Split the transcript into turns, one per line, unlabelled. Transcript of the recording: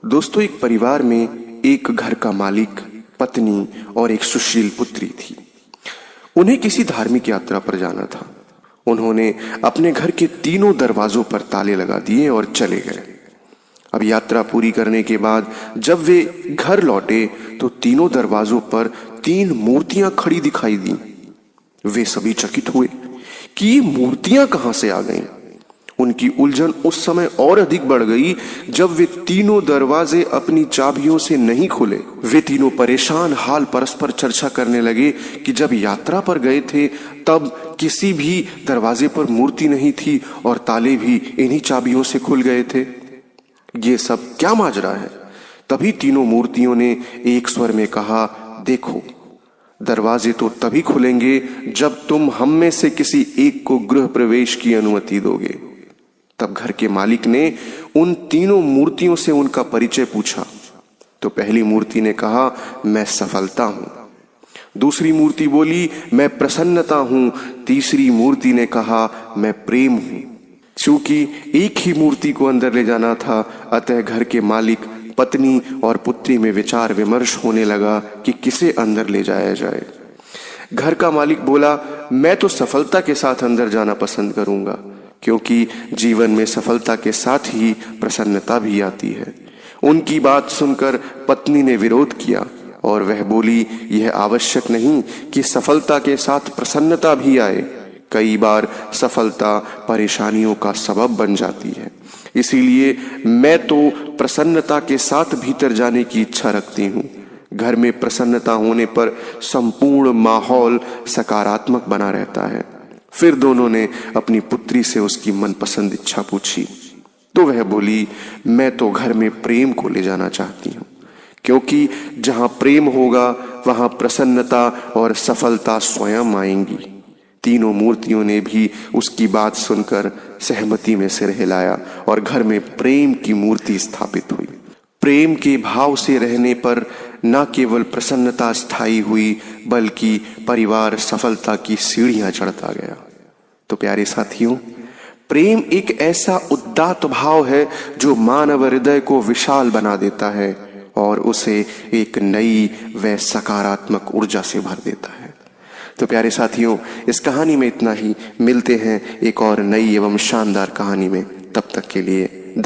दोस्तों, एक परिवार में एक घर का मालिक, पत्नी और एक सुशील पुत्री थी। उन्हें किसी धार्मिक यात्रा पर जाना था। उन्होंने अपने घर के तीनों दरवाजों पर ताले लगा दिए और चले गए। अब यात्रा पूरी करने के बाद जब वे घर लौटे तो तीनों दरवाजों पर 3 मूर्तियां खड़ी दिखाई दी। वे सभी चकित हुए कि ये मूर्तियां कहां से आ गईं। उनकी उलझन उस समय और अधिक बढ़ गई जब वे तीनों दरवाजे अपनी चाबियों से नहीं खुले। वे तीनों परेशान हाल परस्पर चर्चा करने लगे कि जब यात्रा पर गए थे तब किसी भी दरवाजे पर मूर्ति नहीं थी और ताले भी इन्हीं चाबियों से खुल गए थे। ये सब क्या माजरा है। तभी तीनों मूर्तियों ने एक स्वर में कहा, देखो, दरवाजे तो तभी खुलेंगे जब तुम हम में से किसी एक को गृह प्रवेश की अनुमति दोगे। तब घर के मालिक ने उन तीनों मूर्तियों से उनका परिचय पूछा तो पहली मूर्ति ने कहा, मैं सफलता हूं। दूसरी मूर्ति बोली, मैं प्रसन्नता हूं। तीसरी मूर्ति ने कहा, मैं प्रेम हूं। चूंकि एक ही मूर्ति को अंदर ले जाना था, अतः घर के मालिक, पत्नी और पुत्री में विचार विमर्श होने लगा कि किसे अंदर ले जाया जाए। घर का मालिक बोला, मैं तो सफलता के साथ अंदर जाना पसंद करूंगा, क्योंकि जीवन में सफलता के साथ ही प्रसन्नता भी आती है। उनकी बात सुनकर पत्नी ने विरोध किया और वह बोली, यह आवश्यक नहीं कि सफलता के साथ प्रसन्नता भी आए। कई बार सफलता परेशानियों का सबब बन जाती है। इसीलिए मैं तो प्रसन्नता के साथ भीतर जाने की इच्छा रखती हूँ। घर में प्रसन्नता होने पर संपूर्ण माहौल सकारात्मक बना रहता है। फिर दोनों ने अपनी पुत्री से उसकी मनपसंद इच्छा पूछी तो वह बोली, मैं तो घर में प्रेम को ले जाना चाहती हूँ, क्योंकि जहाँ प्रेम होगा वहाँ प्रसन्नता और सफलता स्वयं आएंगी। तीनों मूर्तियों ने भी उसकी बात सुनकर सहमति में सिर हिलाया और घर में प्रेम की मूर्ति स्थापित हुई। प्रेम के भाव से रहने पर न केवल प्रसन्नता स्थायी हुई, बल्कि परिवार सफलता की सीढ़ियां चढ़ता गया। तो प्यारे साथियों, प्रेम एक ऐसा उदात्त भाव है जो मानव हृदय को विशाल बना देता है और उसे एक नई व सकारात्मक ऊर्जा से भर देता है। तो प्यारे साथियों, इस कहानी में इतना ही। मिलते हैं एक और नई एवं शानदार कहानी में। तब तक के लिए